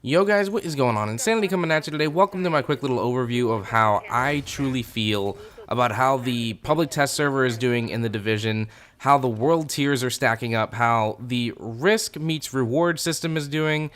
Yo guys, what is going on? Insanity coming at you today. Welcome to my quick little overview of how I truly feel about how the public test server is doing in the Division, how the world tiers are stacking up, how the risk meets reward system is doing,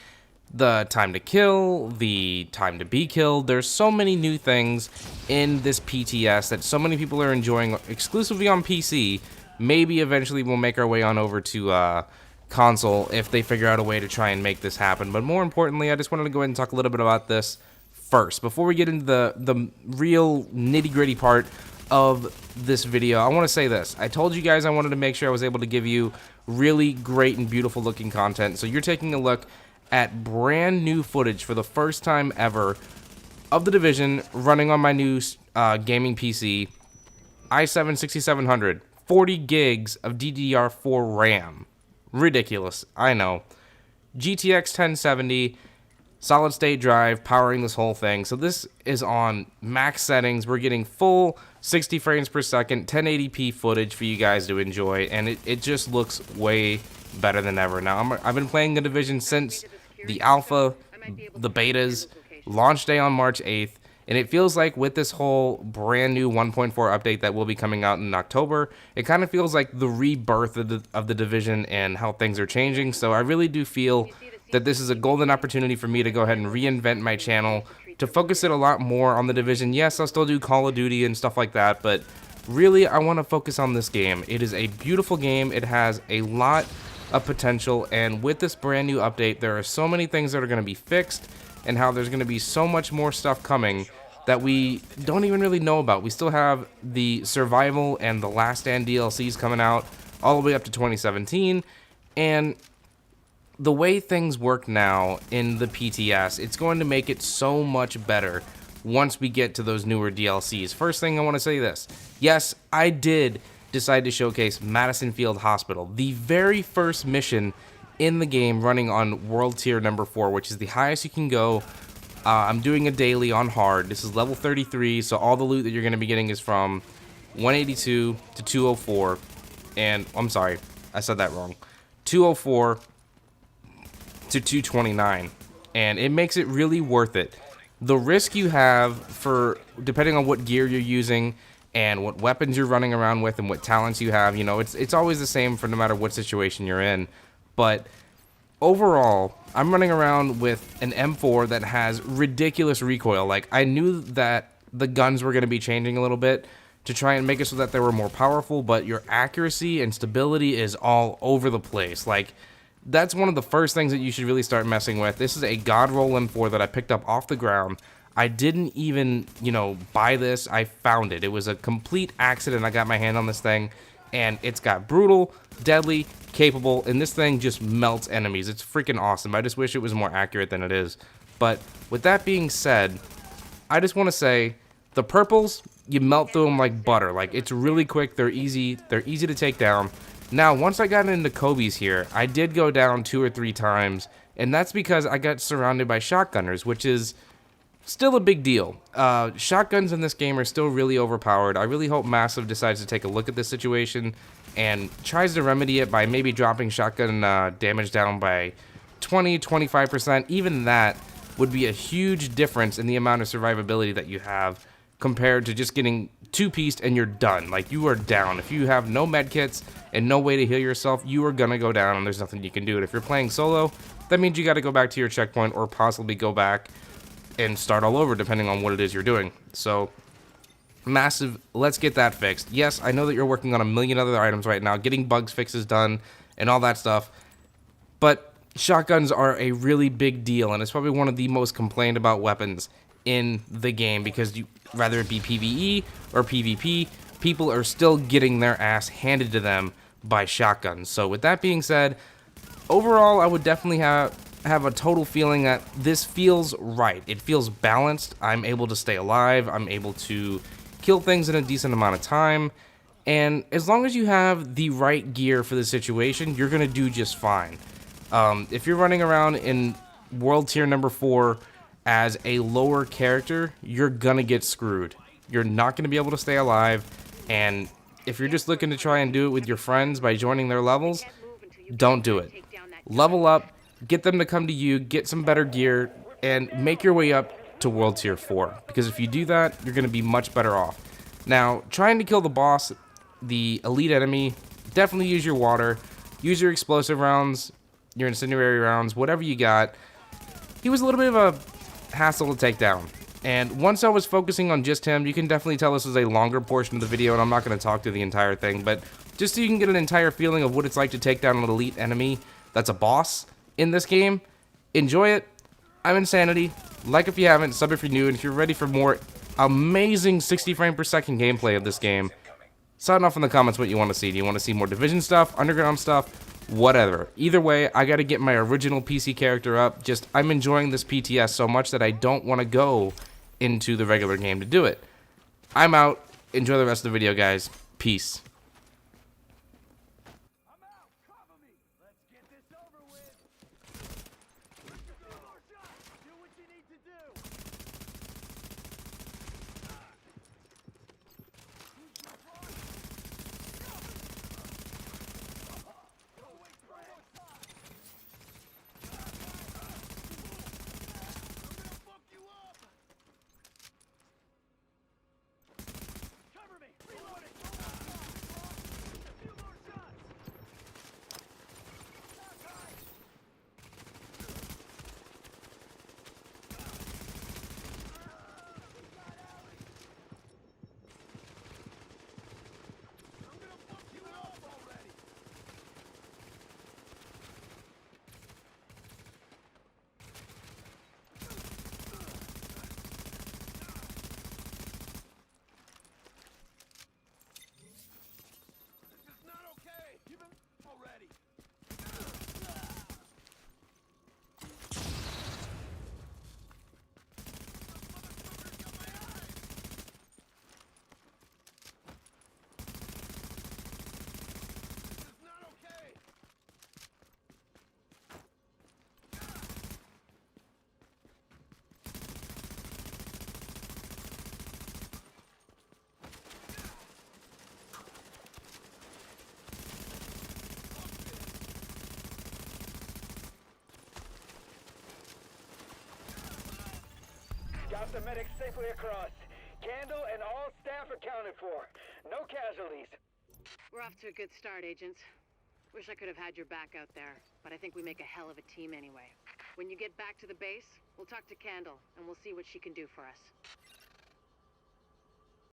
the time to kill, the time to be killed. There's so many new things in this PTS that so many people are enjoying exclusively on PC. Maybe eventually we'll make our way on over to console if they figure out a way to try and make this happen. But more importantly, I just wanted to go ahead and talk a little bit about this first before we get into the real nitty-gritty part of this video. I want to say this. I told you guys I wanted to make sure I was able to give you really great and beautiful looking content. So you're taking a look at brand new footage for the first time ever of the Division running on my new gaming PC, i7-6700, 40 gigs of DDR4 RAM. Ridiculous, I know. GTX 1070, solid state drive, powering this whole thing. So this is on max settings. We're getting full 60 frames per second, 1080p footage for you guys to enjoy, and it just looks way better than ever. Now, I've been playing the Division since the alpha, the betas, launch day on March 8th, and it feels like with this whole brand new 1.4 update that will be coming out in October, it kind of feels like the rebirth of the Division and how things are changing. So I really do feel that this is a golden opportunity for me to go ahead and reinvent my channel, to focus it a lot more on the Division. Yes, I'll still do Call of Duty and stuff like that, but really I want to focus on this game. It is a beautiful game. It has a lot of potential, and with this brand new update, there are so many things that are going to be fixed, and how there's going to be so much more stuff coming that we don't even really know about. We still have the Survival and the Last Stand DLCs coming out all the way up to 2017, and the way things work now in the PTS, it's going to make it so much better once we get to those newer DLCs. First thing I want to say this. Yes, I did decide to showcase Madison Field Hospital, the very first mission in the game running on World Tier number 4, which is the highest you can go. I'm doing a daily on hard. This is level 33, so all the loot that you're going to be getting is from 182 to 204, and I'm sorry, I said that wrong. 204 to 229, and it makes it really worth it. The risk you have for, depending on what gear you're using and what weapons you're running around with and what talents you have, you know, it's always the same for no matter what situation you're in. But overall, I'm running around with an M4 that has ridiculous recoil. Like, I knew that the guns were going to be changing a little bit to try and make it so that they were more powerful, but your accuracy and stability is all over the place. Like, that's one of the first things that you should really start messing with. This is a God Roll M4 that I picked up off the ground. I didn't even, you know, buy this. I found it. It was a complete accident. I got my hand on this thing, and it's got brutal, deadly, capable, and this thing just melts enemies. It's freaking awesome. I just wish it was more accurate than it is. But with that being said, I just want to say the purples, you melt through them like butter. Like, it's really quick. They're easy to take down. Now, once I got into Kobe's here, I did go down 2 or 3 times, and that's because I got surrounded by shotgunners, which is still a big deal. Shotguns in this game are still really overpowered. I really hope Massive decides to take a look at this situation and tries to remedy it by maybe dropping shotgun damage down by 20-25%. Even that would be a huge difference in the amount of survivability that you have compared to just getting two-pieced and you're done. Like, you are down. If you have no medkits and no way to heal yourself, you are gonna go down and there's nothing you can do. And if you're playing solo, that means you got to go back to your checkpoint or possibly go back and start all over depending on what it is you're doing. So Massive, let's get that fixed. Yes, I know that you're working on a million other items right now, getting bugs fixes done and all that stuff, but shotguns are a really big deal, and it's probably one of the most complained about weapons in the game, because you, rather it be PvE or PvP, people are still getting their ass handed to them by shotguns. So with that being said, overall I would definitely have a total feeling that this feels right. It feels balanced. I'm able to stay alive. I'm able to kill things in a decent amount of time, and as long as you have the right gear for the situation, you're gonna do just fine. If you're running around in World Tier number 4 as a lower character, you're gonna get screwed. You're not gonna be able to stay alive, and if you're just looking to try and do it with your friends by joining their levels, don't do it. Level up, get them to come to you, get some better gear, and make your way up to World Tier 4. Because if you do that, you're going to be much better off. Now, trying to kill the boss, the elite enemy, definitely use your water. Use your explosive rounds, your incendiary rounds, whatever you got. He was a little bit of a hassle to take down. And once I was focusing on just him, you can definitely tell this was a longer portion of the video, and I'm not going to talk through the entire thing, but just so you can get an entire feeling of what it's like to take down an elite enemy that's a boss in this game, enjoy it. I'm Insanity. Like if you haven't, sub if you're new, and if you're ready for more amazing 60 frame per second gameplay of this game, sign off in the comments what you want to see. Do you want to see more Division stuff, Underground stuff, whatever? Either way, I got to get my original PC character up. Just, I'm enjoying this PTS so much that I don't want to go into the regular game to do it. I'm out. Enjoy the rest of the video, guys. Peace. Got the medics safely across. Candle and all staff accounted for. No casualties. We're off to a good start, agents. Wish I could have had your back out there, but I think we make a hell of a team anyway. When you get back to the base, we'll talk to Candle, and we'll see what she can do for us.